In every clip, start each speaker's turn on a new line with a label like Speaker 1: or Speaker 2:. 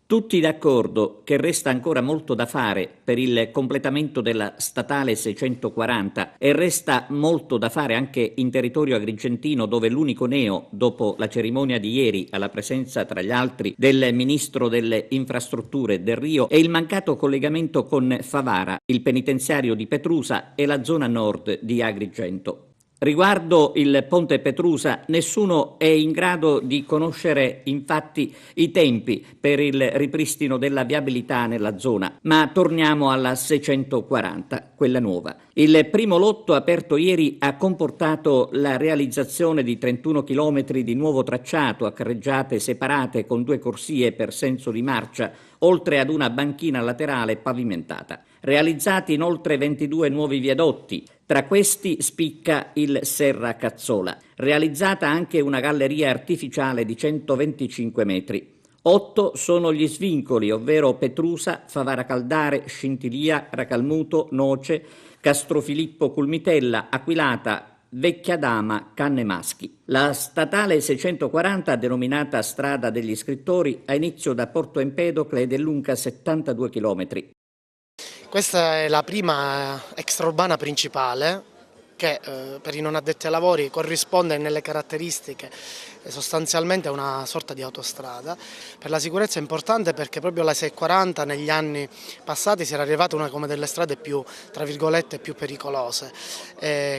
Speaker 1: Tutti d'accordo che resta ancora molto da fare per il completamento della statale 640 e resta molto da fare anche in territorio agrigentino, dove l'unico neo, dopo la cerimonia di ieri alla presenza tra gli altri del Ministro delle Infrastrutture Del Rio, è il mancato collegamento con Favara, il penitenziario di Petrusa e la zona nord di Agrigento. Riguardo il ponte Petrusa, nessuno è in grado di conoscere infatti i tempi per il ripristino della viabilità nella zona, ma torniamo alla 640, quella nuova. Il primo lotto aperto ieri ha comportato la realizzazione di 31 chilometri di nuovo tracciato a carreggiate separate con 2 corsie per senso di marcia, oltre ad una banchina laterale pavimentata. Realizzati inoltre 22 nuovi viadotti. Tra questi spicca il Serra Cazzola, realizzata anche una galleria artificiale di 125 metri. 8 sono gli svincoli, ovvero Petrusa, Favara Caldare, Scintilla, Racalmuto, Noce, Castrofilippo Culmitella, Aquilata, Vecchiadama, Cannemaschi. La statale 640, denominata Strada degli Scrittori, ha inizio da Porto Empedocle ed è lunga 72 chilometri.
Speaker 2: Questa è la prima extraurbana principale che per i non addetti ai lavori corrisponde nelle caratteristiche sostanzialmente a una sorta di autostrada. Per la sicurezza è importante perché proprio la 640 negli anni passati si era arrivata a una come delle strade più, tra virgolette, più pericolose.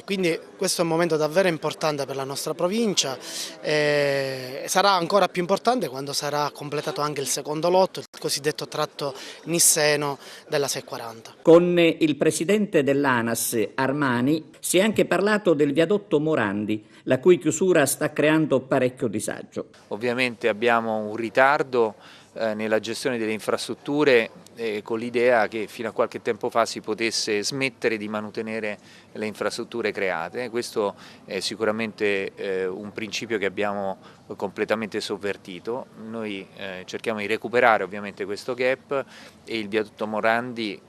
Speaker 2: Quindi questo è un momento davvero importante per la nostra provincia. Sarà ancora più importante quando sarà completato anche il secondo lotto, il cosiddetto tratto nisseno della 640.
Speaker 1: Con il presidente dell'ANAS, Armani, si è anche parlato del viadotto Morandi, la cui chiusura sta creando parecchio disagio.
Speaker 3: Ovviamente abbiamo un ritardo nella gestione delle infrastrutture con l'idea che fino a qualche tempo fa si potesse smettere di mantenere le infrastrutture create. Questo è sicuramente un principio che abbiamo completamente sovvertito. Noi cerchiamo di recuperare ovviamente questo gap e il viadotto Morandi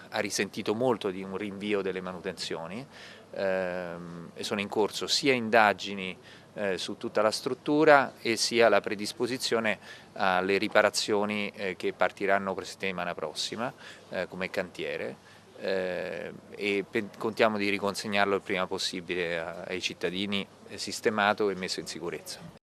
Speaker 3: ha risentito molto di un rinvio delle manutenzioni e sono in corso sia indagini su tutta la struttura e sia la predisposizione alle riparazioni che partiranno per settimana prossima come cantiere e contiamo di riconsegnarlo il prima possibile ai cittadini sistemato e messo in sicurezza.